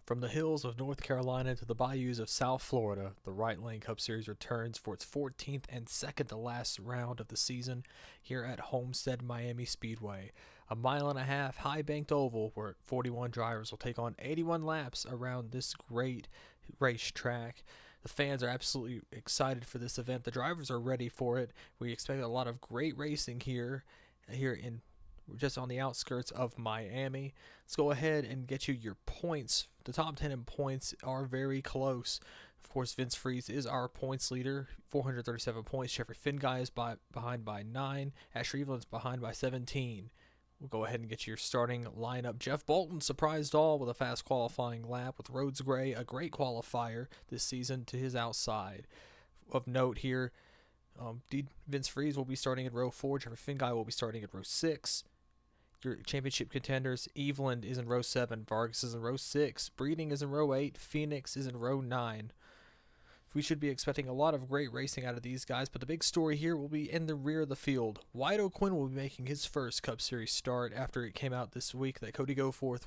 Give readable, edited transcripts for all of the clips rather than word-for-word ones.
From the hills of North Carolina to the bayous of South Florida, the Right Lane Cup Series returns for its 14th and second to last round of the season here at Homestead-Miami Speedway, a mile-and-a-half high-banked oval where 41 drivers will take on 81 laps around this great racetrack. The fans are absolutely excited for this event. The drivers are ready for it. We expect a lot of great racing here in just on the outskirts of Miami. Let's go ahead and get you your points. The top 10 in points are very close. Of course, Vince Freeze is our points leader, 437 points. Jeffrey Finguy is behind by 9. Asher Evelyn's behind by 17. We'll go ahead and get your starting lineup. Jeff Bolton surprised all with a fast qualifying lap with Rhodes Gray, a great qualifier this season, to his outside. Of note here, Vince Freeze will be starting in row 4. Jeffrey Finguy will be starting at row 6. Your championship contenders, Evelyn is in row 7, Vargas is in row 6, Breeding is in row 8, Phoenix is in row 9. We should be expecting a lot of great racing out of these guys, but the big story here will be in the rear of the field. Wyatt O'Quinn will be making his first Cup Series start after it came out this week that Cody Goforth,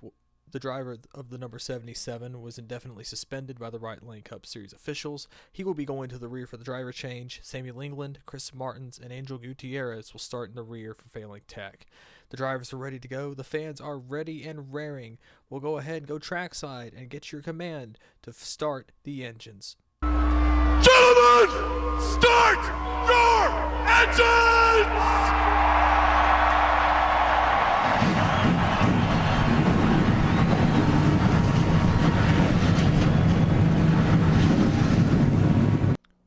the driver of the number 77, was indefinitely suspended by the Right Lane Cup Series officials. He will be going to the rear for the driver change. Samuel England, Chris Martins, and Angel Gutierrez will start in the rear for failing tech. The drivers are ready to go. The fans are ready and raring. We'll go ahead and go trackside and get your command to start the engines. Gentlemen, start your engines!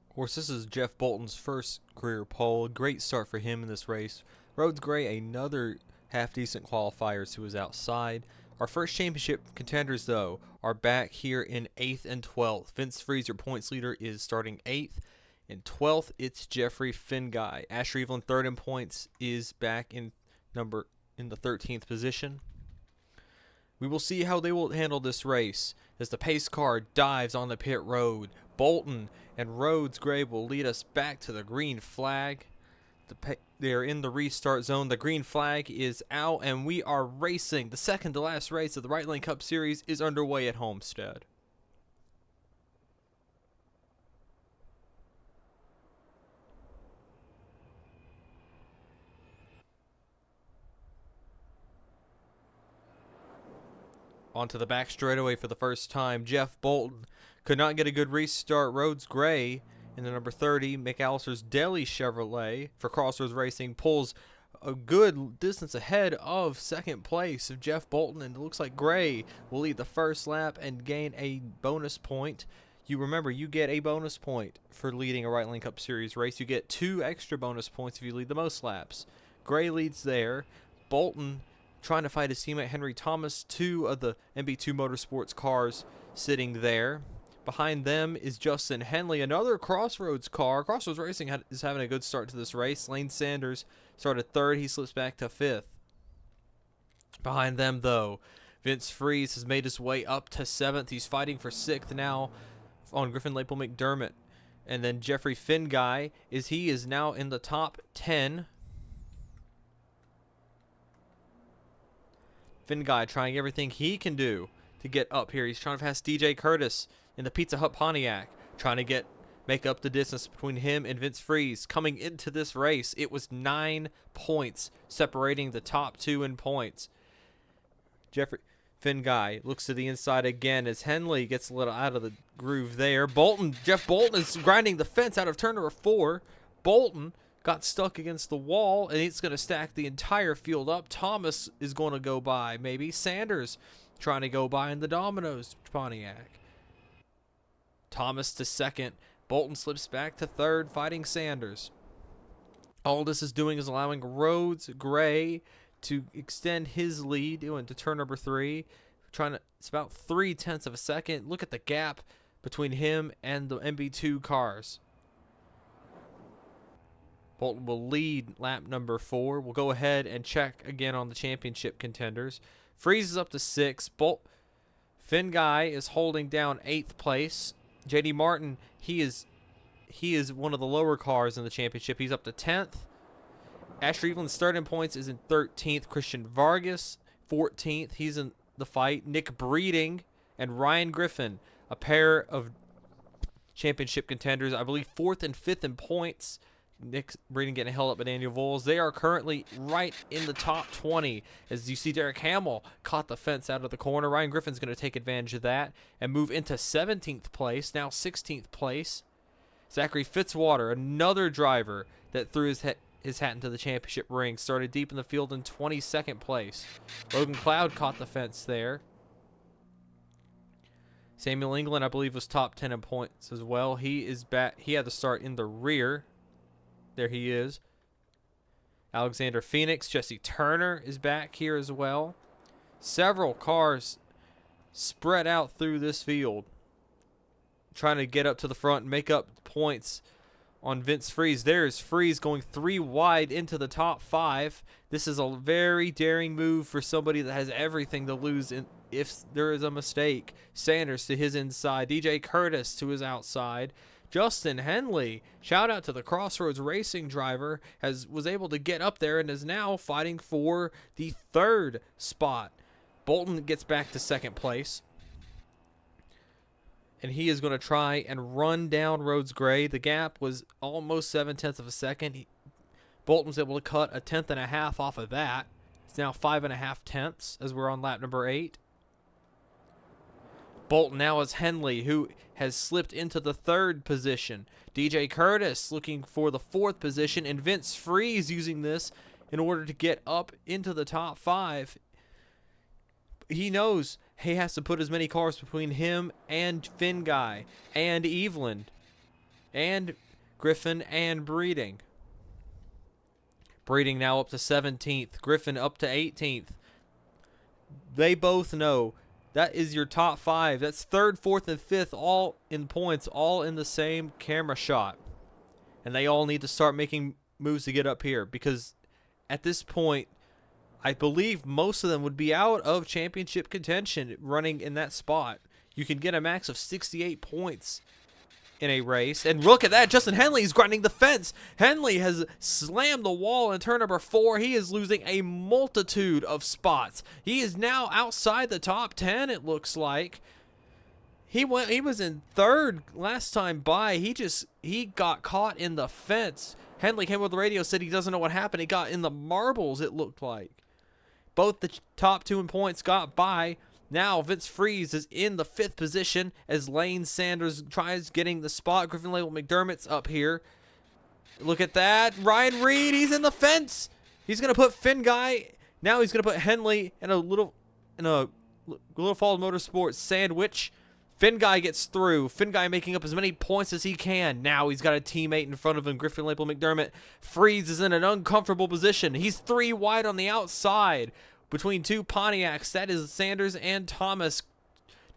Of course, this is Jeff Bolton's first career pole. Great start for him in this race. Rhodes Gray, another half-decent qualifier to his outside. Our first championship contenders, though, are back here in 8th and 12th. Vince Freeze, your points leader, is starting 8th. In 12th, it's Jeffrey Finguy. Asher Evelyn, 3rd in points, is back in the 13th position. We will see how they will handle this race as the pace car dives on the pit road. Bolton and Rhodes Gray will lead us back to the green flag. They're in the restart zone. The green flag is out, and we are racing. The second to last race of the Right Lane Cup Series is underway at Homestead. Onto the back straightaway for the first time. Jeff Bolton could not get a good restart. Rhodes Gray in the number 30, McAllister's Deli Chevrolet for Crossroads Racing, pulls a good distance ahead of second place of Jeff Bolton, and it looks like Gray will lead the first lap and gain a bonus point. You remember, you get a bonus point for leading a Right Lane Cup Series race. You get 2 extra bonus points if you lead the most laps. Gray leads there. Bolton trying to fight his teammate Henry Thomas, 2 of the MB2 Motorsports cars sitting there. Behind them is Justin Henley, another Crossroads car. Crossroads Racing is having a good start to this race. Lane Sanders started 3rd. He slips back to 5th. Behind them, though, Vince Freeze has made his way up to 7th. He's fighting for 6th now on Griffin Lapel McDermott. And then Jeffrey Finguy is now in the top 10. Finguy trying everything he can do to get up here. He's trying to pass DJ Curtis in the Pizza Hut Pontiac, trying to make up the distance between him and Vince Freeze. Coming into this race, it was 9 points separating the top 2 in points. Jeffrey Finguy looks to the inside again as Henley gets a little out of the groove there. Jeff Bolton is grinding the fence out of turn number 4. Bolton got stuck against the wall, and it's going to stack the entire field up. Thomas is going to go by, maybe. Sanders trying to go by in the Domino's Pontiac. Thomas to 2nd. Bolton slips back to 3rd, fighting Sanders. All this is doing is allowing Rhodes Gray to extend his lead into turn number 3. It's about 0.3 of a second. Look at the gap between him and the MB2 cars. Bolton will lead lap number 4. We'll go ahead and check again on the championship contenders. Freeze is up to 6. Finguy is holding down 8th place. JD Martin, he is one of the lower cars in the championship. He's up to 10th. Asher Evelyn's 3rd in points is in 13th. Christian Vargas, 14th. He's in the fight. Nick Breeding and Ryan Griffin, a pair of championship contenders, I believe 4th and 5th in points. Nick Breeden getting held up at Daniel Voles. They are currently right in the top 20. As you see, Derek Hamill caught the fence out of the corner. Ryan Griffin's going to take advantage of that and move into 17th place, now 16th place. Zachary Fitzwater, another driver that threw his hat into the championship ring, started deep in the field in 22nd place. Logan Cloud caught the fence there. Samuel England, I believe, was top 10 in points as well. He is back. He had to start in the rear. There he is. Alexander Phoenix, Jesse Turner is back here as well. Several cars spread out through this field, trying to get up to the front and make up points on Vince Freeze. There's Freeze going 3 wide into the top 5. This is a very daring move for somebody that has everything to lose if there is a mistake. Sanders to his inside. DJ Curtis to his outside. Justin Henley, shout out to the Crossroads Racing driver, was able to get up there and is now fighting for the 3rd spot. Bolton gets back to 2nd place. And he is going to try and run down Rhodes Gray. The gap was almost 0.7 of a second. Bolton was able to cut a 1/10 and a half off of that. It's now 5.5 tenths as we're on lap number 8. Bolton now is Henley, who has slipped into the 3rd position. DJ Curtis looking for the 4th position, and Vince Freeze using this in order to get up into the top 5. He knows he has to put as many cars between him and Finn Guy and Evelyn and Griffin and Breeding. Breeding now up to 17th. Griffin up to 18th. They both know that is your top 5. That's 3rd, 4th, and 5th all in points, all in the same camera shot. And they all need to start making moves to get up here because at this point, I believe most of them would be out of championship contention running in that spot. You can get a max of 68 points in a race. And look at that. Justin Henley is grinding the fence. Henley has slammed the wall in turn number 4. He is losing a multitude of spots. He is now outside the top 10, it looks like. He was in 3rd last time by. He got caught in the fence. Henley came with the radio, said he doesn't know what happened. He got in the marbles, it looked like. Both the top 2 in points got by. Now Vince Freeze is in the 5th position as Lane Sanders tries getting the spot. Griffin Label McDermott's up here. Look at that. Ryan Reed, he's in the fence. He's going to put Finn Guy. Now he's going to put Henley in a Little Falls Motorsports sandwich. Finn Guy gets through. Finn Guy making up as many points as he can. Now he's got a teammate in front of him, Griffin Label McDermott. Freeze is in an uncomfortable position. He's 3 wide on the outside between 2 Pontiacs. That is Sanders and Thomas.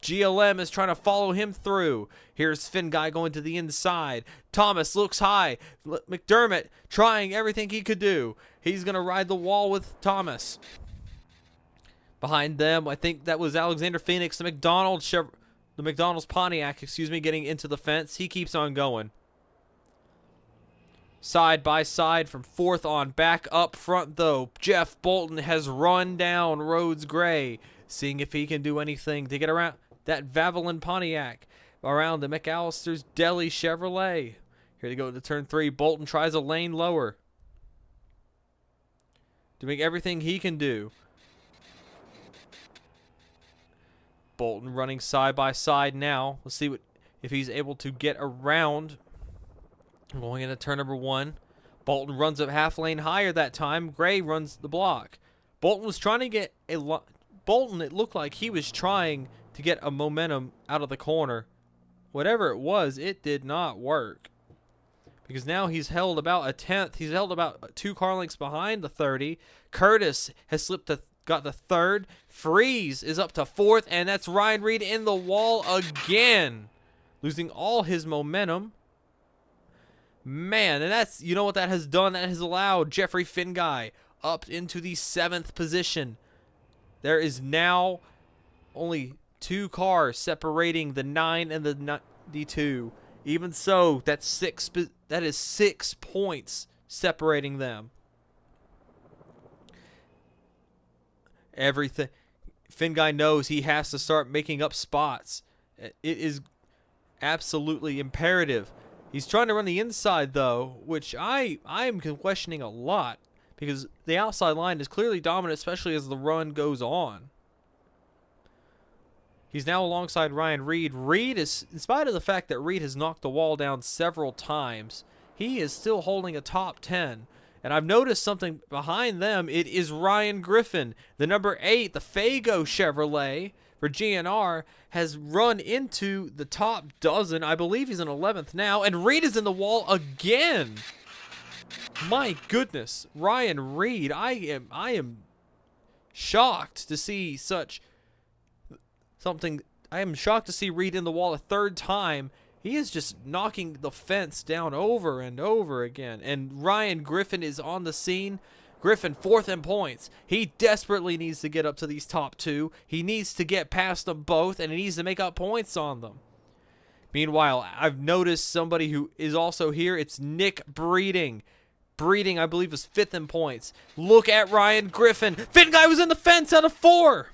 GLM is trying to follow him through. Here's Finn Guy going to the inside. Thomas looks high. McDermott trying everything he could do. He's going to ride the wall with Thomas. Behind them, I think that was Alexander Phoenix, the McDonald's Pontiac, getting into the fence. He keeps on going. Side by side from 4th on. Back up front, though, Jeff Bolton has run down Rhodes Gray, seeing if he can do anything to get around that Vavalin Pontiac, around the McAllister's Deli Chevrolet. Here to go to turn 3. Bolton tries a lane lower, doing everything he can do. Bolton running side by side now. Let's see if he's able to get around. Going into turn number 1. Bolton runs up half lane higher that time. Gray runs the block. Bolton was trying to get Bolton, it looked like he was trying to get a momentum out of the corner. Whatever it was, it did not work. Because now he's held about a 10th. He's held about 2 car lengths behind the 30. Curtis has got the 3rd. Freeze is up to 4th, and that's Ryan Reed in the wall again, losing all his momentum. Man, and that's, you know what that has done? That has allowed Jeffrey Finn Guy up into the 7th position. There is now only 2 cars separating the 9 and the 92. Even so, that is 6 points separating them. Everything. Finn Guy knows he has to start making up spots. It is absolutely imperative. He's trying to run the inside, though, which I am questioning a lot, because the outside line is clearly dominant, especially as the run goes on. He's now alongside Ryan Reed. Reed is, in spite of the fact that Reed has knocked the wall down several times, he is still holding a top 10. And I've noticed something behind them. It is Ryan Griffin, the number 8, the Fago Chevrolet for GNR, has run into the top dozen. I believe he's in 11th now, and Reed is in the wall again. My goodness, Ryan Reed, I am shocked to see I am shocked to see Reed in the wall a third time. He is just knocking the fence down over and over again. And Ryan Griffin is on the scene. Griffin 4th in points. He desperately needs to get up to these top 2. He needs to get past them both, and he needs to make up points on them. Meanwhile, I've noticed somebody who is also here. It's Nick Breeding. Breeding, I believe, is 5th in points. Look at Ryan Griffin. Finn Guy was in the fence out of 4.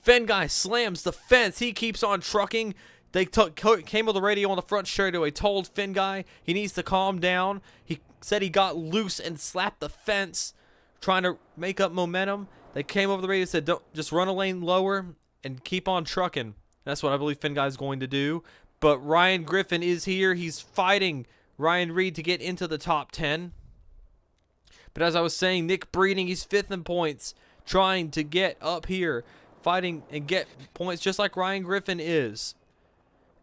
Finn Guy slams the fence. He keeps on trucking. They came on the radio on the front straightaway, told Finn Guy he needs to calm down. He said he got loose and slapped the fence, trying to make up momentum. They came over the radio and said, "Don't, just run a lane lower and keep on trucking." That's what I believe Finn Guy is going to do. But Ryan Griffin is here. He's fighting Ryan Reed to get into the top 10. But as I was saying, Nick Breeding, he's 5th in points, trying to get up here, fighting and get points just like Ryan Griffin is.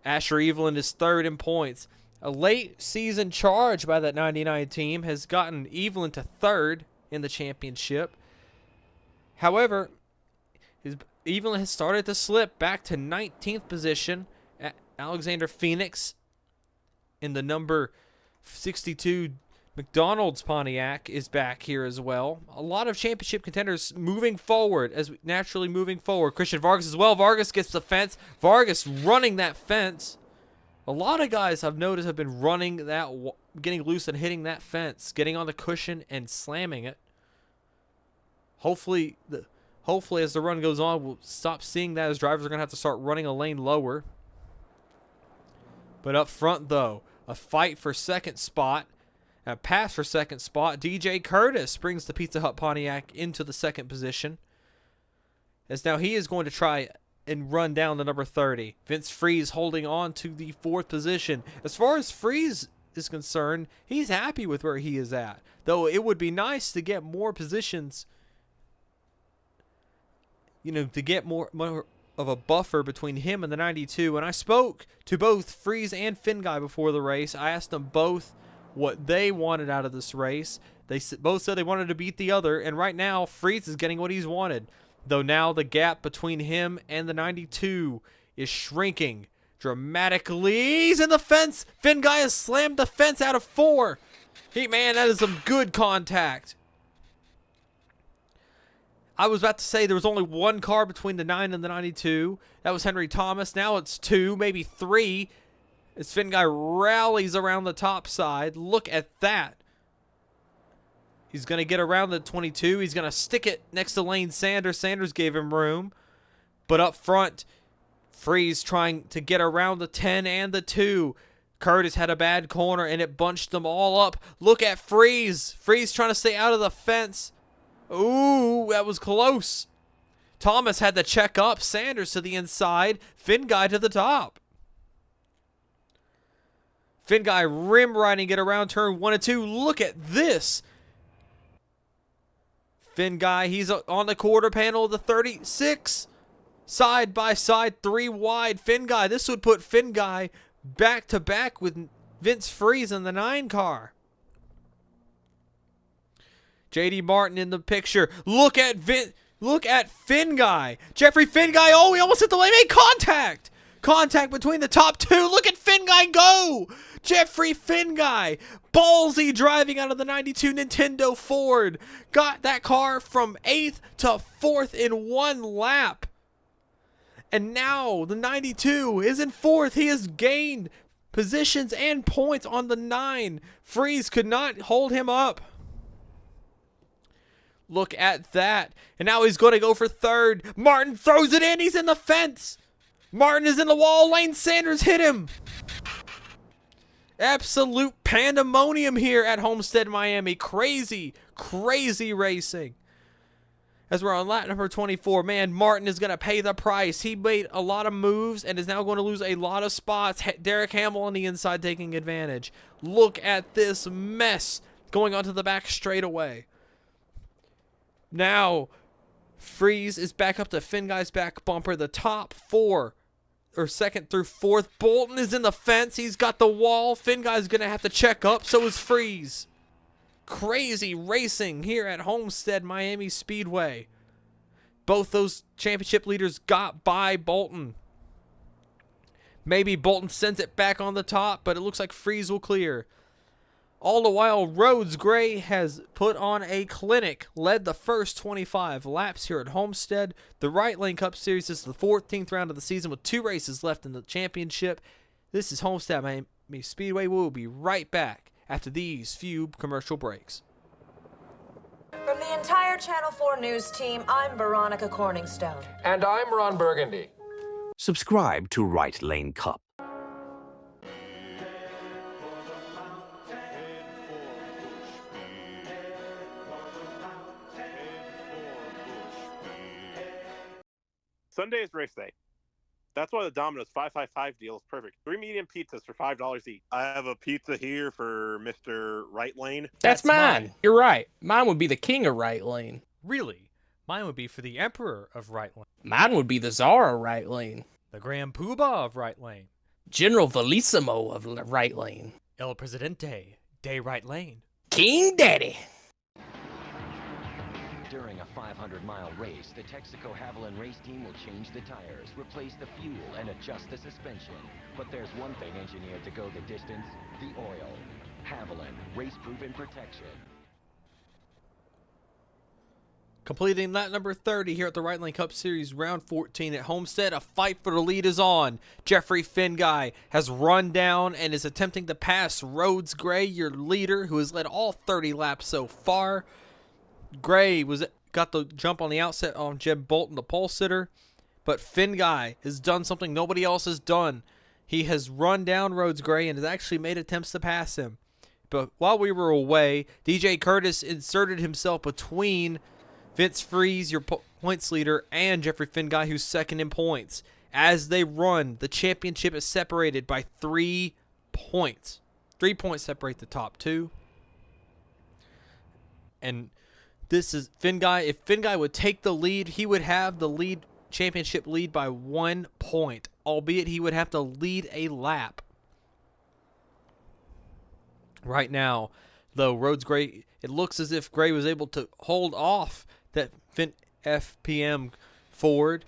Asher Evelyn is 3rd in points. A late season charge by that 99 team has gotten Evelyn to 3rd in the championship. However, Evelyn has started to slip back to 19th position. Alexander Phoenix in the number 62 McDonald's Pontiac is back here as well. A lot of championship contenders moving forward, naturally moving forward. Christian Vargas as well. Vargas gets the fence. Vargas running that fence. A lot of guys I've noticed have been running that, getting loose and hitting that fence, getting on the cushion and slamming it. Hopefully as the run goes on, we'll stop seeing that, as drivers are going to have to start running a lane lower. But up front, though, a fight for second spot. A pass for second spot. DJ Curtis brings the Pizza Hut Pontiac into the second position, as now he is going to try and run down the number 30. Vince Freeze holding on to the 4th position. As far as Freeze is concerned, he's happy with where he is at, though it would be nice to get more positions, to get more of a buffer between him and the 92. And I spoke to both Freeze and Finn Guy before the race. I asked them both what they wanted out of this race. They both said they wanted to beat the other, and right now Freeze is getting what he's wanted, though now the gap between him and the 92 is shrinking dramatically. He's in the fence. Finn Guy has slammed the fence out of 4. Man, that is some good contact. I was about to say there was only one car between the 9 and the 92. That was Henry Thomas. Now it's 2, maybe 3. As Finn Guy rallies around the top side. Look at that. He's going to get around the 22. He's going to stick it next to Lane Sanders. Sanders gave him room. But up front, Freeze trying to get around the 10 and the 2. Curtis had a bad corner, and it bunched them all up. Look at Freeze. Freeze trying to stay out of the fence. Ooh, that was close. Thomas had to check up. Sanders to the inside. Finn Guy to the top. Finn Guy rim riding it around turn 1 and 2. Look at this. Finn Guy, he's on the quarter panel of the 36. Side by side, 3 wide. Finn Guy, this would put Finn Guy back to back with Vince Freeze in the 9 car. JD Martin in the picture. Look at Finn Guy. Jeffrey Finn Guy. Oh, he almost hit the lane. Made contact. Contact between the top 2. Look at Finn Guy go. Jeffrey Finn Guy. Ballsy driving out of the 92 Nintendo Ford. Got that car from 8th to 4th in 1 lap. And now the 92 is in 4th. He has gained positions and points on the 9. Freeze could not hold him up. Look at that. And now he's going to go for third. Martin throws it in. He's in the fence. Martin is in the wall. Lane Sanders hit him. Absolute pandemonium here at Homestead-Miami. Crazy, crazy racing. As we're on lap number 24, man, Martin is going to pay the price. He made a lot of moves and is now going to lose a lot of spots. Derek Hamill on the inside taking advantage. Look at this mess going onto the back straightaway. Now, Freeze is back up to Finguy's back bumper. The top four, or second through fourth. Bolton is in the fence. He's got the wall. Finguy's going to have to check up. So is Freeze. Crazy racing here at Homestead-Miami Speedway. Both those championship leaders got by Bolton. Maybe Bolton sends it back on the top, but it looks like Freeze will clear. All the while, Rhodes Gray has put on a clinic, led the first 25 laps here at Homestead. The Right Lane Cup Series is the 14th round of the season with 2 races left in the championship. This is Homestead-Miami Speedway. We will be right back after these few commercial breaks. From the entire Channel 4 News team, I'm Veronica Corningstone. And I'm Ron Burgundy. Subscribe to Right Lane Cup. Sunday is race day. That's why the Domino's 555 deal is perfect. 3 medium pizzas for $5 each. I have a pizza here for Mr. Right Lane. That's mine. You're right. Mine would be the king of Right Lane. Really? Mine would be for the Emperor of Right Lane. Mine would be the Czar of Right Lane. The Grand Poobah of Right Lane. General Velissimo of Right Lane. El Presidente de Right Lane. King Daddy. During a 500-mile race, the Texaco Haviland race team will change the tires, replace the fuel, and adjust the suspension. But there's one thing engineered to go the distance: the oil. Haviland, race-proven protection. Completing lap number 30 here at the Right Lane Cup Series, round 14 at Homestead. A fight for the lead is on. Jeffrey Finguy has run down and is attempting to pass Rhodes Gray, your leader, who has led all 30 laps so far. Gray got the jump on the outset on Jeb Bolton, the pole sitter, but Finguy has done something nobody else has done. He has run down Rhodes Gray and has actually made attempts to pass him. But while we were away, DJ Curtis inserted himself between Vince Freeze, your points leader, and Jeffrey Finguy, who's second in points. As they run, the championship is separated by 3 points. 3 points separate the top 2. And this is Finguy. If Finguy would take the lead, he would have the championship lead by 1 point, albeit he would have to lead a lap. Right now, though, Rhodes Gray, it looks as if Gray was able to hold off that FPM Ford.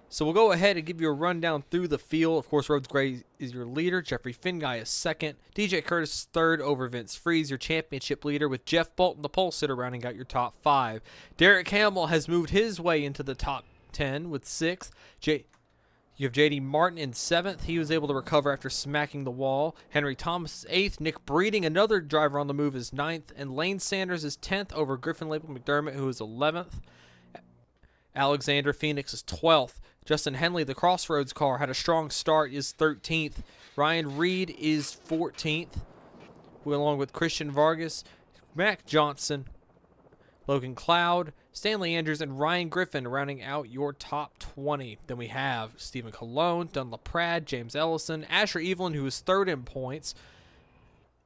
So we'll go ahead and give you a rundown through the field. Of course, Rhodes Gray is your leader. Jeffrey Finguy is second. DJ Curtis is third over Vince Freeze, your championship leader, with Jeff Bolton, the pole sitter, rounding out your top 5. Derek Hamill has moved his way into the top 10 with 6th. You have J.D. Martin in 7th. He was able to recover after smacking the wall. Henry Thomas is 8th. Nick Breeding, another driver on the move, is 9th. And Lane Sanders is 10th over Griffin Label McDermott, who is 11th. Alexander Phoenix is 12th. Justin Henley, the Crossroads car, had a strong start, is 13th. Ryan Reed is 14th, along with Christian Vargas, Mac Johnson, Logan Cloud, Stanley Andrews, and Ryan Griffin rounding out your top 20. Then we have Stephen Colon, Dunlap Pratt, James Ellison, Asher Evelyn, who is third in points.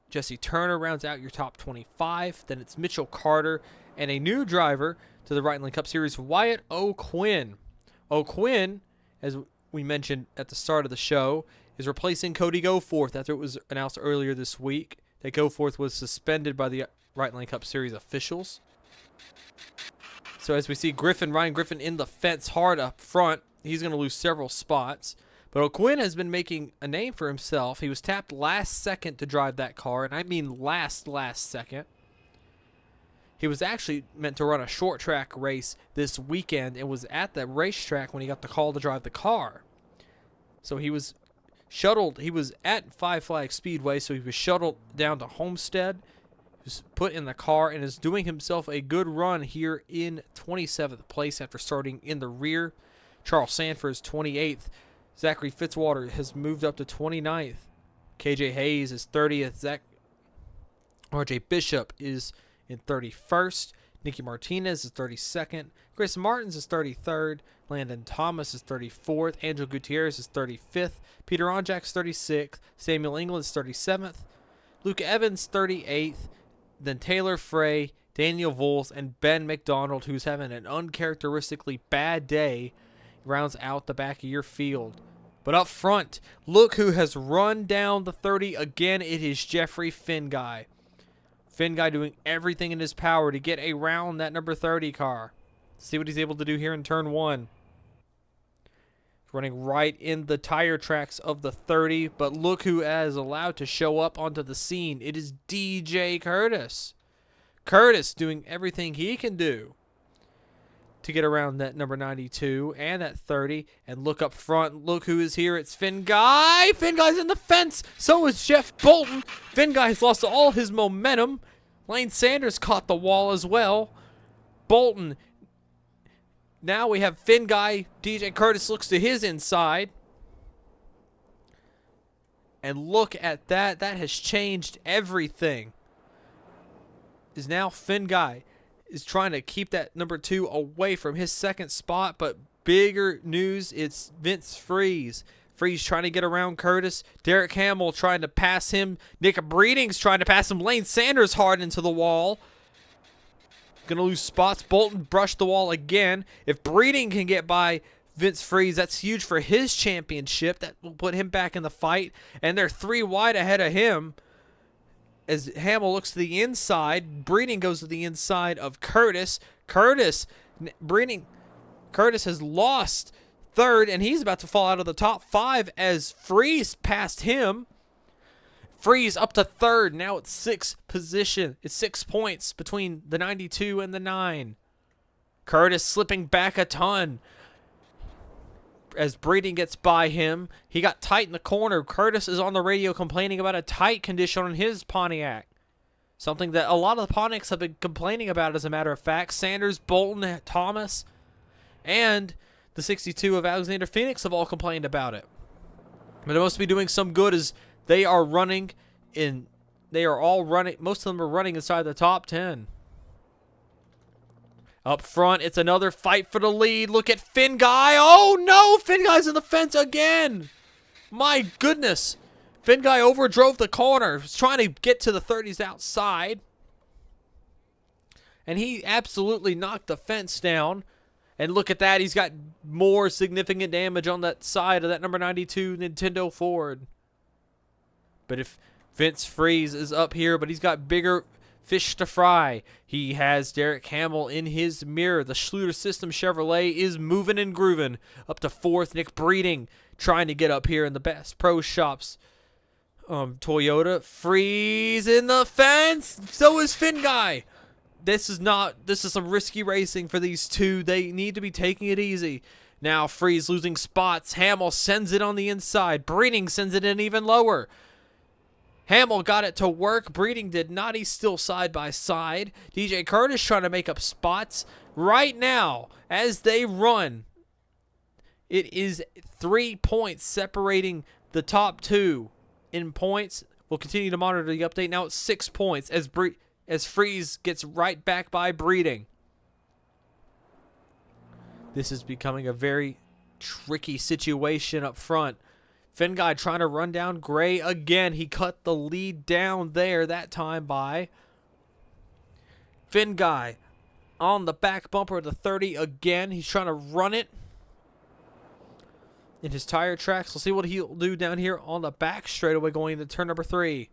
Jesse Turner rounds out your top 25. Then it's Mitchell Carter and a new driver to the Right Lane Cup Series, Wyatt O'Quinn. O'Quinn, as we mentioned at the start of the show, is replacing Cody Goforth after it was announced earlier this week that Goforth was suspended by the Right Lane Cup Series officials. So as we see Ryan Griffin in the fence hard up front, he's going to lose several spots. But O'Quinn has been making a name for himself. He was tapped last second to drive that car, and I mean last second. He was actually meant to run a short track race this weekend and was at the racetrack when he got the call to drive the car. So he was shuttled. He was at Five Flags Speedway, so he was shuttled down to Homestead who's put in the car and is doing himself a good run here in 27th place after starting in the rear. Charles Sanford is 28th. Zachary Fitzwater has moved up to 29th. KJ Hayes is 30th. RJ Bishop is in 31st. Nicky Martinez is 32nd. Chris Martins is 33rd. Landon Thomas is 34th. Angel Gutierrez is 35th. Peter Onjak is 36th. Samuel England is 37th. Luke Evans 38th. Then Taylor Frey, Daniel Voles, and Ben McDonald, who's having an uncharacteristically bad day, rounds out the back of your field. But up front, look who has run down the 30 again. It is Jeffrey Finguy. Finguy doing everything in his power to get around that number 30 car. See what he's able to do here in turn 1. Running right in the tire tracks of the 30, but look who is allowed to show up onto the scene. It is DJ Curtis. Curtis doing everything he can do to get around that number 92 and that 30. And look up front. Look who is here. It's Finguy. Finguy's in the fence. So is Jeff Bolton. Finguy has lost all his momentum. Lane Sanders caught the wall as well. Bolton. Now we have Finguy. DJ Curtis looks to his inside. And look at that. That has changed everything. Is now Finguy is trying to keep that number 2 away from his second spot, but bigger news, it's Vince Freeze. Freeze trying to get around Curtis. Derek Hamill trying to pass him. Nick Breeding's trying to pass him. Lane Sanders hard into the wall. Gonna lose spots. Bolton brushed the wall again. If Breeding can get by Vince Freeze, that's huge for his championship. That will put him back in the fight. And they're 3 wide ahead of him. As Hamill looks to the inside, Breeding goes to the inside of Curtis. Curtis has lost 3rd, and he's about to fall out of the top 5 as Freeze passed him. Freeze up to 3rd. Now it's 6th position. It's 6 points between the 92 and the 9. Curtis slipping back a ton. As Breeding gets by him, he got tight in the corner. Curtis is on the radio complaining about a tight condition on his Pontiac. Something that a lot of the Pontiacs have been complaining about, as a matter of fact. Sanders, Bolton, Thomas, and the 62 of Alexander Phoenix have all complained about it. But it must be doing some good as they are running in. They are all running. Most of them are running inside the top 10. Up front, it's another fight for the lead. Look at Finguy. Oh, no. Finguy's in the fence again. My goodness. Finguy overdrove the corner. He's trying to get to the 30s outside. And he absolutely knocked the fence down. And look at that. He's got more significant damage on that side of that number 92 Nintendo Ford. But if Vince Freeze is up here, but he's got bigger fish to fry. He has Derek Hamill in his mirror. The Schluter System Chevrolet is moving and grooving. Up to 4th, Nick Breeding trying to get up here in the best pro shops. Toyota. Freeze in the fence. So is Finguy. This is some risky racing for these two. They need to be taking it easy. Now Freeze losing spots. Hamill sends it on the inside. Breeding sends it in even lower. Hamill got it to work. Breeding did not. He's still side by side. DJ Curtis trying to make up spots. Right now, as they run, it is 3 points separating the top 2 in points. We'll continue to monitor the update. Now it's 6 points as Freeze gets right back by Breeding. This is becoming a very tricky situation up front. Finguy trying to run down Gray again. He cut the lead down there that time by Finguy on the back bumper of the 30 again. He's trying to run it in his tire tracks. We'll see what he'll do down here on the back straightaway going into turn number 3.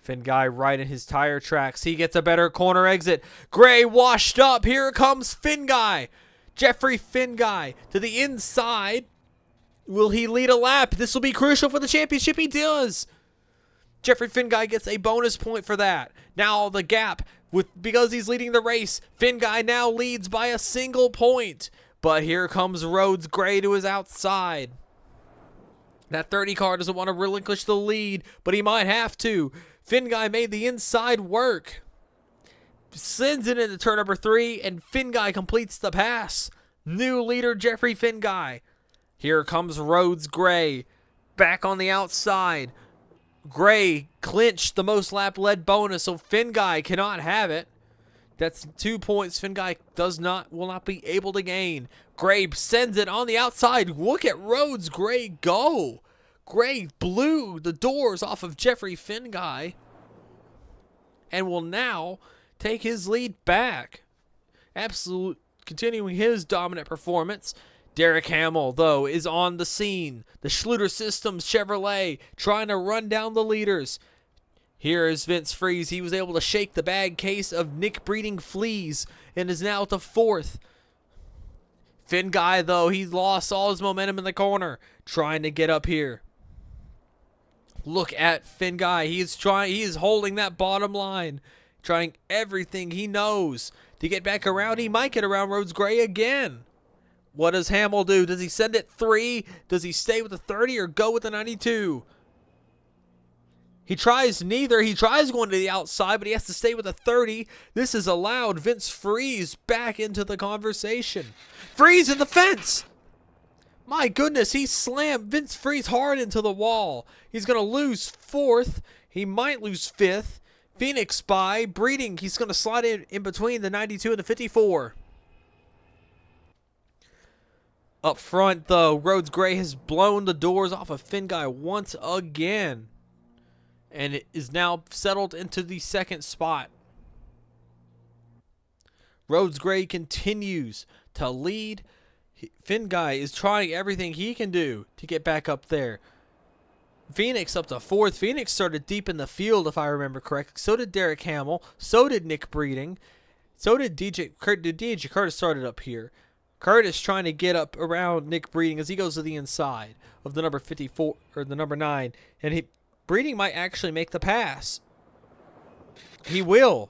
Finguy right in his tire tracks. He gets a better corner exit. Gray washed up. Here comes Finguy. Jeffrey Finguy to the inside. Will he lead a lap? This will be crucial for the championship. He does. Jeffrey Finguy gets a bonus point for that. Now the gap, because he's leading the race, Finguy now leads by a single point. But here comes Rhodes Gray to his outside. That 30 car doesn't want to relinquish the lead, but he might have to. Finn Guy made the inside work. Sends it into turn number 3, and Finn Guy completes the pass. New leader, Jeffrey Finn Guy. Here comes Rhodes Gray. Back on the outside. Gray clinched the most lap led bonus, so Finn Guy cannot have it. That's 2 points Finn Guy will not be able to gain. Gray sends it on the outside. Look at Rhodes Gray go. Gray blew the doors off of Jeffrey Finn Guy and will now take his lead back. Continuing his dominant performance. Derek Hamill, though, is on the scene. The Schluter Systems Chevrolet trying to run down the leaders. Here is Vince Freeze. He was able to shake the bag case of Nick breeding fleas and is now to 4th. Finn Guy, though, he lost all his momentum in the corner, trying to get up here. Look at Finn Guy. He is holding that bottom line, trying everything he knows to get back around. He might get around Rhodes Gray again. What does Hamill do? Does he send it 3? Does he stay with the 30 or go with the 92? He tries neither. He tries going to the outside, but he has to stay with a 30. This has allowed Vince Freeze back into the conversation. Freeze in the fence! My goodness, he slammed Vince Freeze hard into the wall. He's going to lose 4th. He might lose 5th. Phoenix by breeding. He's going to slide in between the 92 and the 54. Up front, though, Rhodes Gray has blown the doors off of Finn Guy once again. And it is now settled into the 2nd spot. Rhodes Gray continues to lead. Finn Guy is trying everything he can do to get back up there. Phoenix up to 4th. Phoenix started deep in the field, if I remember correctly. So did Derek Hamill. So did Nick Breeding. So did DJ Curtis started up here. Curtis trying to get up around Nick Breeding as he goes to the inside of the number 54 or the number 9. And Breeding might actually make the pass. He will.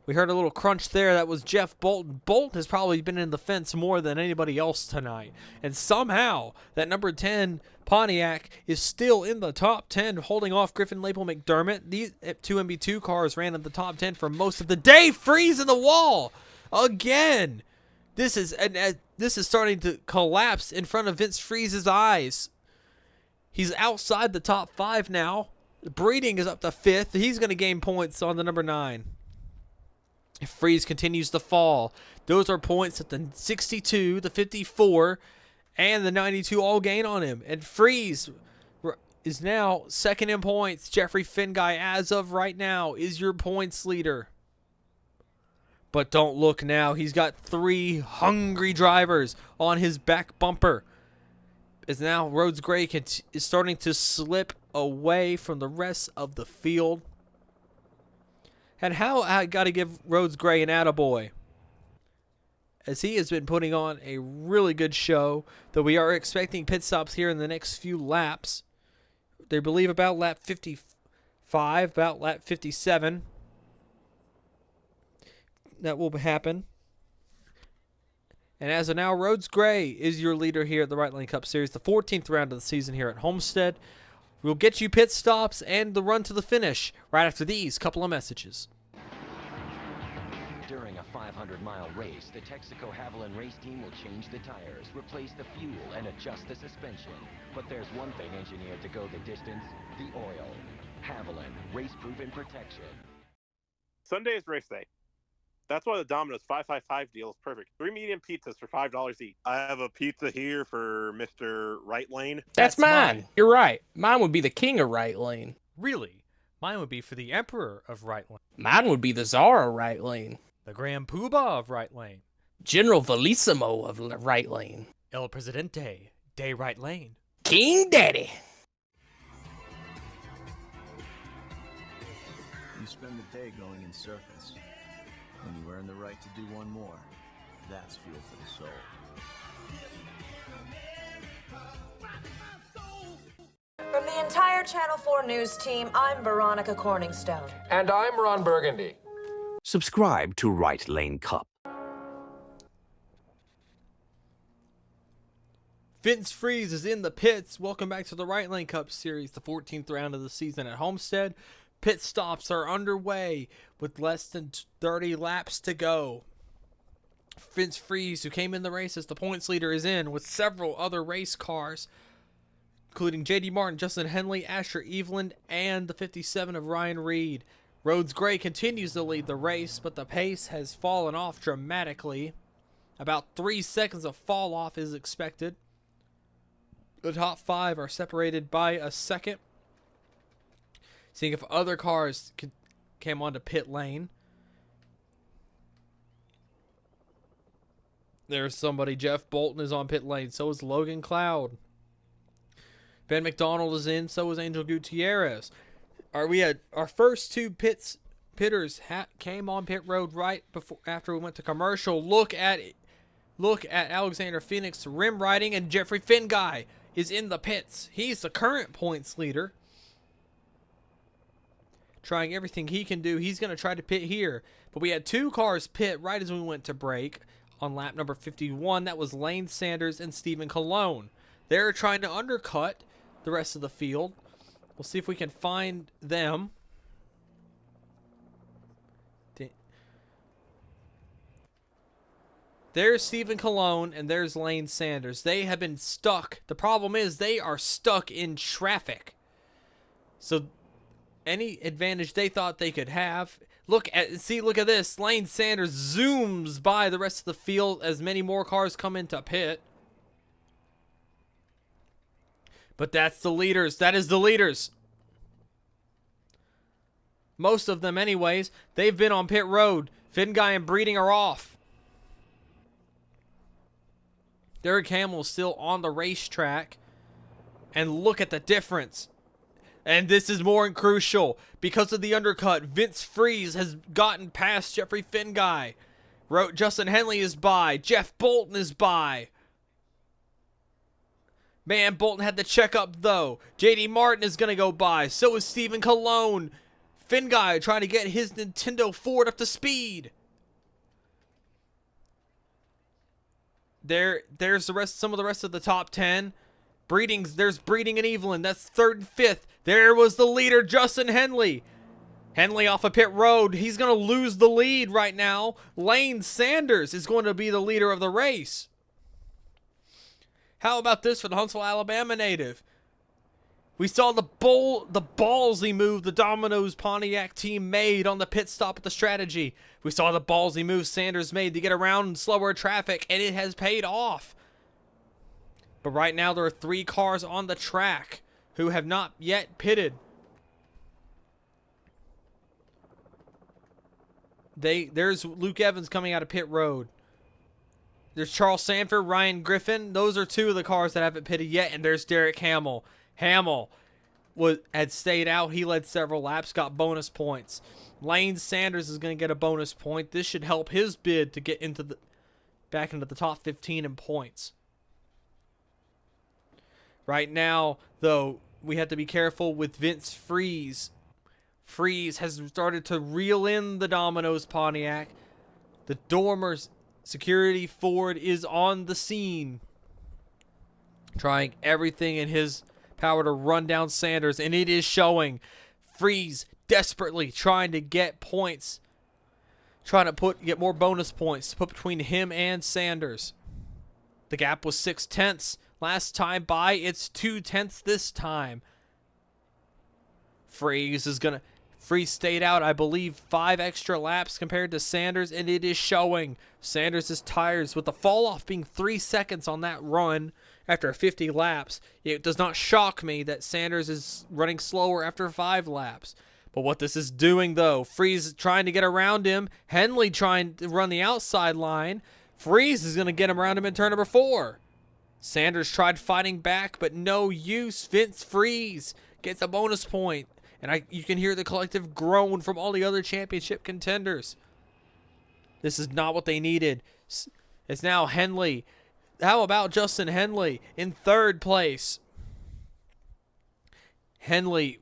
We heard a little crunch there. That was Jeff Bolton. Bolton has probably been in the fence more than anybody else tonight. And somehow, that number 10 Pontiac is still in the top 10, holding off Griffin Lapel McDermott. These 2 MB2 cars ran in the top 10 for most of the day. Freeze in the wall again. This is starting to collapse in front of Vince Freeze's eyes. He's outside the top 5 now. Breeding is up to 5th. He's going to gain points on the number 9. If Freeze continues to fall, those are points that the 62, the 54, and the 92 all gain on him. And Freeze is now 2nd in points. Jeffrey Finn Guy, as of right now, is your points leader. But don't look now. He's got 3 hungry drivers on his back bumper. As now Rhodes Gray is starting to slip away from the rest of the field. And how I got to give Rhodes Gray an attaboy, as he has been putting on a really good show, though we are expecting pit stops here in the next few laps. They believe about lap 55, about lap 57. That will happen. And as of now, Rhodes Gray is your leader here at the Right Lane Cup Series, the 14th round of the season here at Homestead. We'll get you pit stops and the run to the finish right after these couple of messages. During a 500-mile race, the Texaco Haviland race team will change the tires, replace the fuel, and adjust the suspension. But there's one thing engineered to go the distance: the oil. Haviland, race-proven protection. Sunday is race day. That's why the Domino's 555 deal is perfect. 3 medium pizzas for $5 each. I have a pizza here for Mr. Right Lane. That's mine. You're right. Mine would be the king of right lane. Really? Mine would be for the Emperor of Right Lane. Mine would be the czar of right lane. The Grand Poobah of Right Lane. General Velissimo of right lane. El Presidente de Right Lane. King Daddy. You spend the day going in circles, and you earn the right to do one more. That's fuel for the soul. From the entire Channel 4 News team, I'm Veronica Corningstone. And I'm Ron Burgundy. Subscribe to Right Lane Cup. Vince Freeze is in the pits. Welcome back to the Right Lane Cup Series, the 14th round of the season at Homestead. Pit stops are underway with less than 30 laps to go. Vince Freeze, who came in the race as the points leader, is in with several other race cars, including J.D. Martin, Justin Henley, Asher Eveland, and the 57 of Ryan Reed. Rhodes Gray continues to lead the race, but the pace has fallen off dramatically. About 3 seconds of fall off is expected. The top 5 are separated by a second. Seeing if other cars came onto pit lane. There's somebody. Jeff Bolton is on pit lane. So is Logan Cloud. Ben McDonald is in. So is Angel Gutierrez. We had our first 2 pitters came on pit road right after we went to commercial. Look at Alexander Phoenix rim riding, and Jeffrey Finguy is in the pits. He's the current points leader. Trying everything he can do. He's going to try to pit here. But we had 2 cars pit right as we went to break on lap number 51. That was Lane Sanders and Stephen Colon. They're trying to undercut the rest of the field. We'll see if we can find them. There's Stephen Colon and there's Lane Sanders. They have been stuck. The problem is they are stuck in traffic. So any advantage they thought they could have. Look at this. Lane Sanders zooms by the rest of the field as many more cars come into pit. But that's the leaders. That is the leaders. Most of them anyways. They've been on pit road. Finguy and Breeding are off. Derek Hamill is still on the racetrack. And look at the difference. And this is more crucial. Because of the undercut, Vince Freeze has gotten past Jeffrey Finguy. Justin Henley is by. Jeff Bolton is by. Man, Bolton had the checkup though. J.D. Martin is going to go by. So is Stephen Colon. Finguy trying to get his Nintendo Ford up to speed. There's some of the rest of the top 10. There's Breeding and Evelyn. That's 3rd and 5th. There was the leader, Justin Henley. Henley off of pit road. He's going to lose the lead right now. Lane Sanders is going to be the leader of the race. How about this for the Huntsville, Alabama native? We saw the ballsy move the Domino's Pontiac team made on the pit stop at the strategy. We saw the ballsy move Sanders made to get around slower traffic, and it has paid off. But right now there are 3 cars on the track who have not yet pitted. There's Luke Evans coming out of pit road. There's Charles Sanford, Ryan Griffin. Those are 2 of the cars that haven't pitted yet. And there's Derek Hamill. Hamill had stayed out. He led several laps, got bonus points. Lane Sanders is going to get a bonus point. This should help his bid to get back into the top 15 in points. Right now, though, we have to be careful with Vince Freeze. Freeze has started to reel in the Domino's Pontiac. The Dormer's security Ford is on the scene, trying everything in his power to run down Sanders, and it is showing. Freeze desperately trying to get points, trying to get more bonus points to put between him and Sanders. The gap was 0.6 last time by. It's 0.2 this time. Freeze stayed out, I believe, 5 extra laps compared to Sanders, and it is showing. Sanders' tires, with the fall off being 3 seconds on that run after 50 laps, it does not shock me that Sanders is running slower after 5 laps. But what this is doing, though, Freeze trying to get around him, Henley trying to run the outside line. Freeze is going to get him around him in turn number 4. Sanders tried fighting back, but no use. Vince Freeze gets a bonus point. And you can hear the collective groan from all the other championship contenders. This is not what they needed. It's now Henley. How about Justin Henley in 3rd place? Henley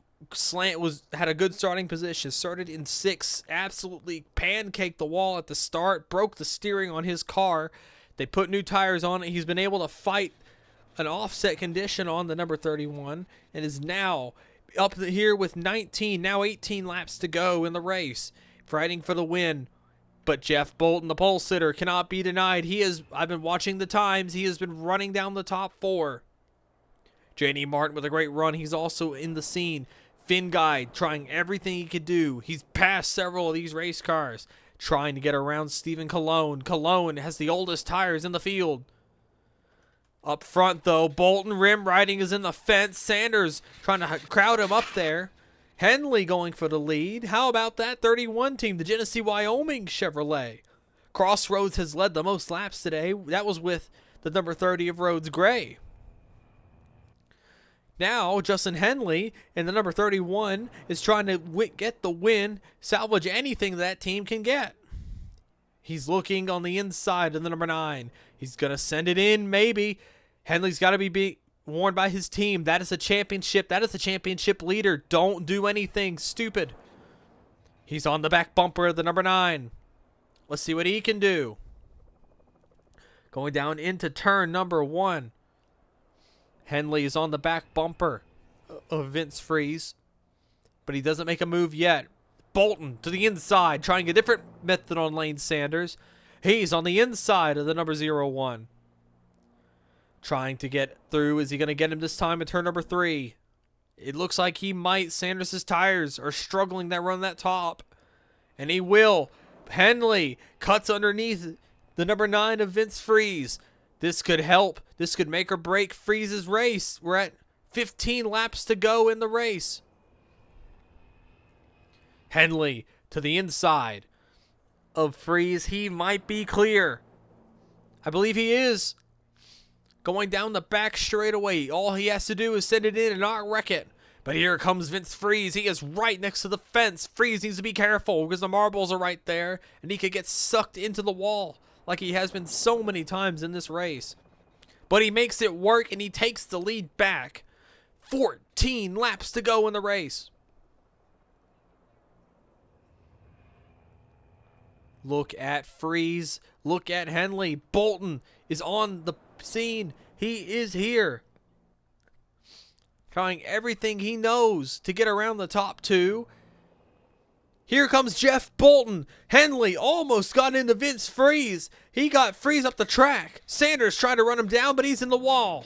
had a good starting position. Started in 6th. Absolutely pancaked the wall at the start. Broke the steering on his car. They put new tires on it. He's been able to fight an offset condition on the number 31 and is now up here with 19, now 18 laps to go in the race, fighting for the win. But Jeff Bolton, the pole sitter, cannot be denied. I've been watching the times. He has been running down the top 4. J.D. Martin with a great run. He's also in the scene. Finn Guy trying everything he could do. He's passed several of these race cars, trying to get around Stephen Colon. Colon has the oldest tires in the field. Up front, though, Bolton rim riding is in the fence. Sanders trying to crowd him up there. Henley going for the lead. How about that 31 team, the Genesee Wyoming Chevrolet? Crossroads has led the most laps today. That was with the number 30 of Rhodes Gray. Now, Justin Henley and the number 31 is trying to get the win, salvage anything that team can get. He's looking on the inside of the number 9. He's going to send it in, maybe. Henley's got to be warned by his team. That is a championship. That is the championship leader. Don't do anything stupid. He's on the back bumper of the number 9. Let's see what he can do. Going down into turn number 1. Henley is on the back bumper of Vince Freeze, but he doesn't make a move yet. Bolton to the inside, trying a different method on Lane Sanders. He's on the inside of the number 01. Trying to get through. Is he going to get him this time at turn number 3? It looks like he might. Sanders' tires are struggling that run that top. And he will. Henley cuts underneath the number 9 of Vince Freeze. This could help. This could make or break Freeze's race. We're at 15 laps to go in the race. Henley to the inside of Freeze. He might be clear. I believe he is. Going down the back straightaway. All he has to do is send it in and not wreck it. But here comes Vince Freeze. He is right next to the fence. Freeze needs to be careful because the marbles are right there. And he could get sucked into the wall like he has been so many times in this race. But he makes it work and he takes the lead back. 14 laps to go in the race. Look at Freeze. Look at Henley. Bolton is on the scene. He is here. Trying everything he knows to get around the top 2. Here comes Jeff Bolton. Henley almost got into Vince Freeze. He got Freeze up the track. Sanders tried to run him down, but he's in the wall.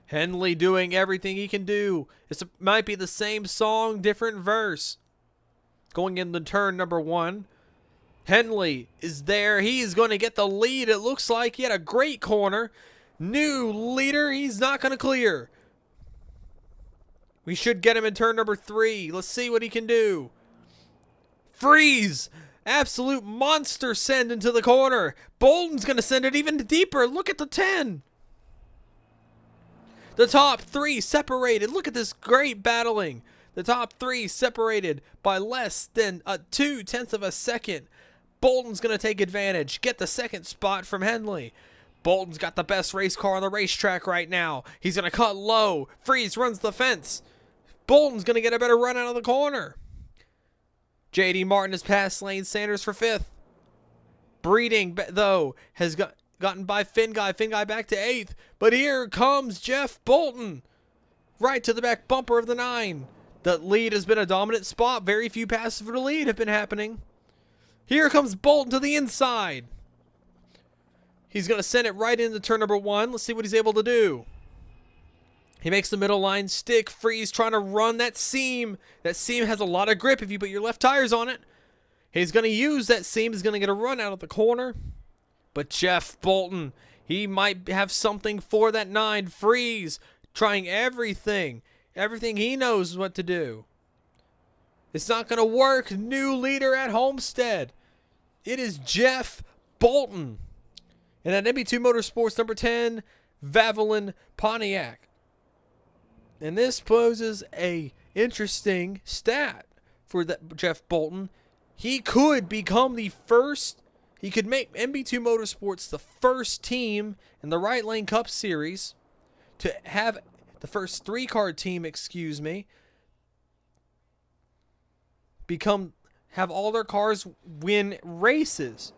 Henley doing everything he can do. It might be the same song, different verse. Going into turn number 1. Henley is there. He's going to get the lead. It looks like he had a great corner. New leader. He's not going to clear. We should get him in turn number 3. Let's see what he can do. Freeze. Absolute monster send into the corner. Bolton's going to send it even deeper. Look at the 10. The top 3 separated. Look at this great battling. The top 3 separated by less than 0.2 of a second. Bolton's going to take advantage. Get the second spot from Henley. Bolton's got the best race car on the racetrack right now. He's going to cut low. Freeze runs the fence. Bolton's going to get a better run out of the corner. J.D. Martin has passed Lane Sanders for 5th. Breeding, though, has gotten by Finn Guy. Finn Guy back to 8th. But here comes Jeff Bolton. Right to the back bumper of the 9. The lead has been a dominant spot. Very few passes for the lead have been happening. Here comes Bolton to the inside. He's going to send it right into turn number 1. Let's see what he's able to do. He makes the middle line stick. Freeze trying to run that seam. That seam has a lot of grip if you put your left tires on it. He's going to use that seam. He's going to get a run out of the corner. But Jeff Bolton, he might have something for that 9. Freeze trying everything. Everything he knows what to do. It's not going to work. New leader at Homestead. It is Jeff Bolton. And at MB2 Motorsports number 10, Valvoline Pontiac. And this poses a interesting stat for Jeff Bolton. He could become the first, he could make MB2 Motorsports the first team in the Right Lane Cup Series to have the first 3-car team, have all their cars win races.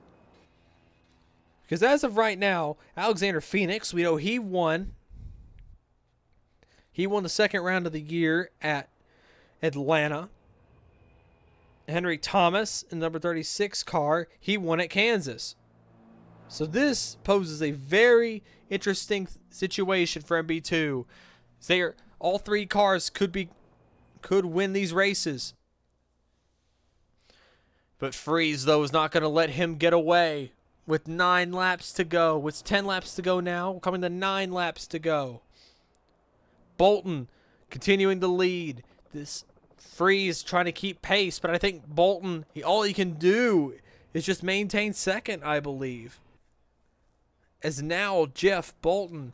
Because as of right now, Alexander Phoenix, we know he won. He won the second round of the year at Atlanta. Henry Thomas in the number 36 car, he won at Kansas. So this poses a very interesting situation for MB2. All three cars could win these races. But Freeze, though, is not going to let him get away with 9 laps to go. With 10 laps to go now, we're coming to 9 laps to go. Bolton continuing to lead. This Freeze trying to keep pace, but I think Bolton, all he can do is just maintain second, I believe. As now Jeff Bolton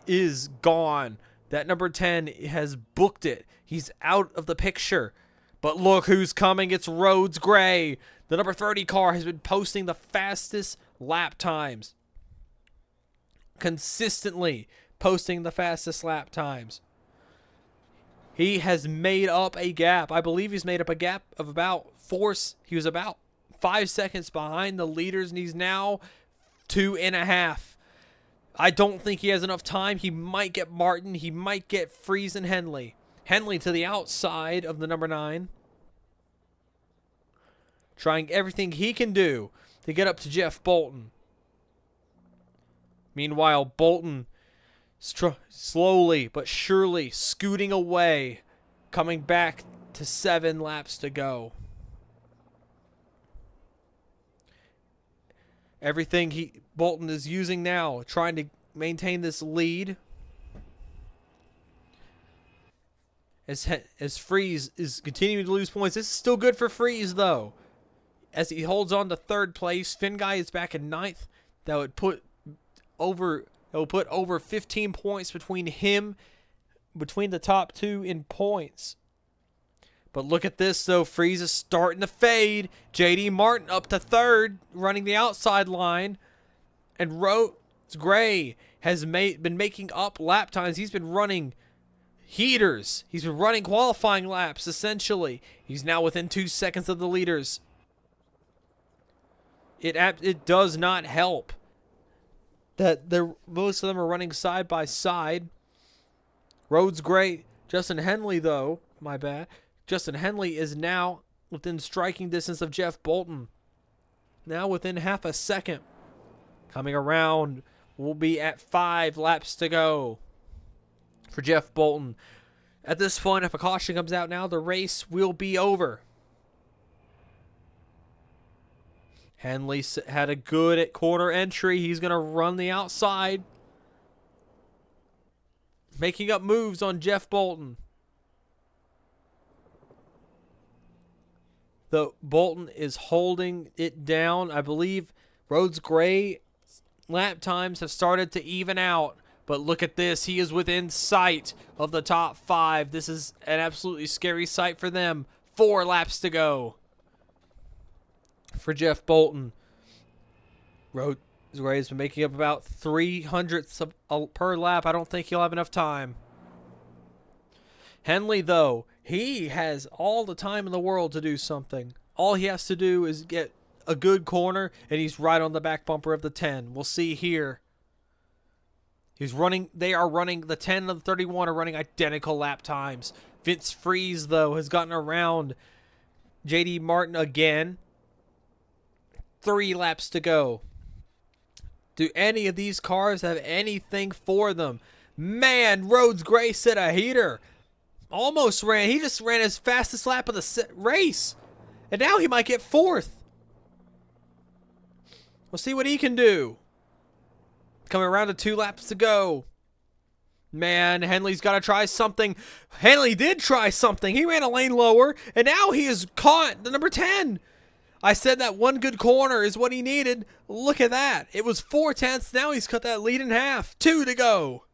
is gone. That number 10 has booked it. He's out of the picture. But look who's coming. It's Rhodes Gray. The number 30 car has been posting the fastest lap times. Consistently posting the fastest lap times. He has made up a gap. I believe he's made up a gap of about he was about 5 seconds behind the leaders, and he's now 2.5. I don't think he has enough time. He might get Martin. He might get Freeze and Henley. Henley to the outside of the number 9. Trying everything he can do to get up to Jeff Bolton. Meanwhile, Bolton slowly but surely scooting away, coming back to 7 laps to go. Everything Bolton is using now, trying to maintain this lead. As Freeze is continuing to lose points. This is still good for Freeze, though. As he holds on to 3rd place, Finn Guy is back in 9th. That would put over 15 points between the top 2 in points. But look at this, though. Freeze is starting to fade. J.D. Martin up to 3rd, running the outside line. And Rhodes Gray has been making up lap times. He's been running heaters. He's been running qualifying laps, essentially. He's now within 2 seconds of the leaders. It does not help that most of them are running side by side. Rhodes Gray, Justin Henley, though, my bad. Justin Henley is now within striking distance of Jeff Bolton. Now within half a second. Coming around, we'll be at 5 laps to go for Jeff Bolton. At this point, if a caution comes out now, the race will be over. Henley had a good corner entry. He's going to run the outside. Making up moves on Jeff Bolton. The Bolton is holding it down. I believe Rhodes Gray lap times have started to even out. But look at this. He is within sight of the top 5. This is an absolutely scary sight for them. 4 laps to go for Jeff Bolton. Rhodes Gray has been making up about 300ths per lap. I don't think he'll have enough time. Henley, though, he has all the time in the world to do something. All he has to do is get a good corner, and he's right on the back bumper of the 10. We'll see here. They are running, the 10 and the 31 are running identical lap times. Vince Freeze, though, has gotten around J.D. Martin again. 3 laps to go. Do any of these cars have anything for them? Man, Rhodes Gray set a heater. Almost ran. He just ran his fastest lap of the race. And now he might get 4th. We'll see what he can do. Coming around to 2 laps to go. Man, Henley's got to try something. Henley did try something. He ran a lane lower, and now he is caught the number 10. I said that one good corner is what he needed. Look at that. It was 4/10. Now he's cut that lead in half. 2 to go.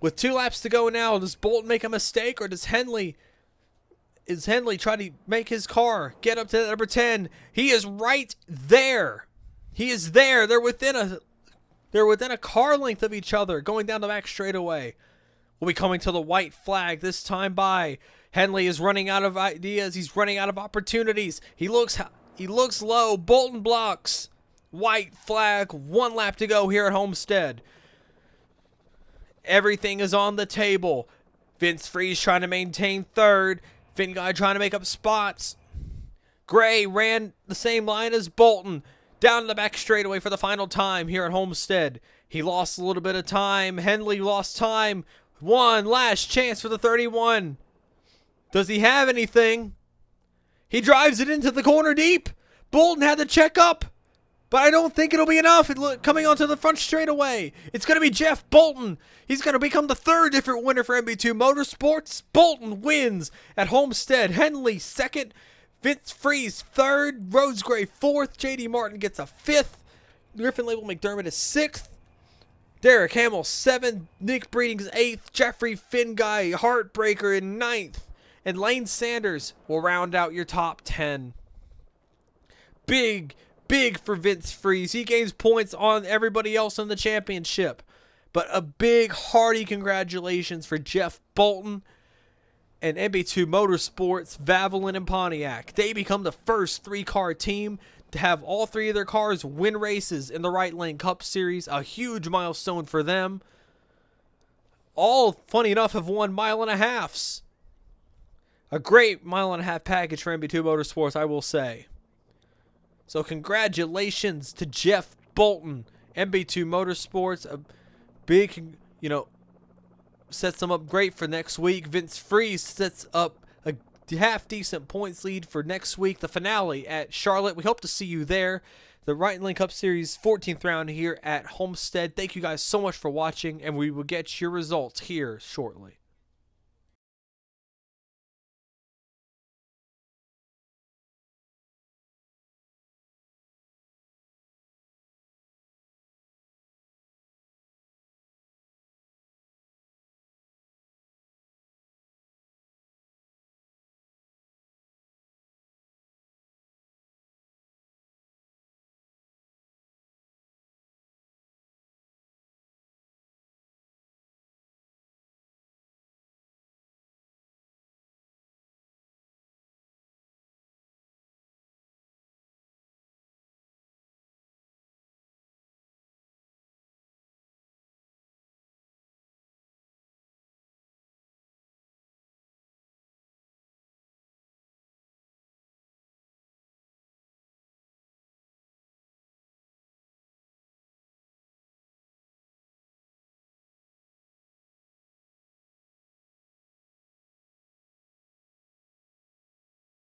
With 2 laps to go now, does Bolton make a mistake, or does Henley try to make his car get up to that number 10? He is right there. He is there. They're within a car length of each other, going down the back straightaway. We'll be coming to the white flag this time by. Henley is running out of ideas. He's running out of opportunities. He looks He looks low. Bolton blocks. White flag. 1 lap to go here at Homestead. Everything is on the table. Vince Freeze trying to maintain third. Finn Guy trying to make up spots. Gray ran the same line as Bolton. Down the back straightaway for the final time here at Homestead. He lost a little bit of time. Henley lost time. One last chance for the 31. Does he have anything? He drives it into the corner deep. Bolton had to check up, but I don't think it'll be enough. Coming onto the front straightaway, it's going to be Jeff Bolton. He's going to become the 3rd different winner for MB2 Motorsports. Bolton wins at Homestead. Henley 2nd. Vince Freeze 3rd. Rosegray 4th. JD Martin gets a 5th. Griffin Label McDermott is 6th. Derek Hamill 7th. Nick Breeding's 8th. Jeffrey Finn Guy Heartbreaker in 9th. And Lane Sanders will round out your top 10. Big for Vince Freeze. He gains points on everybody else in the championship. But a big, hearty congratulations for Jeff Bolton and MB2 Motorsports, Valvoline, and Pontiac. They become the first 3-car team to have all 3 of their cars win races in the Right Lane Cup Series. A huge milestone for them. All, funny enough, have won 1.5 miles. A great 1.5 package for MB2 Motorsports, I will say. So congratulations to Jeff Bolton, MB2 Motorsports. A big, sets them up great for next week. Vince Freeze sets up a half-decent points lead for next week, the finale at Charlotte. We hope to see you there. The Right Lane Cup Series 14th round here at Homestead. Thank you guys so much for watching, and we will get your results here shortly.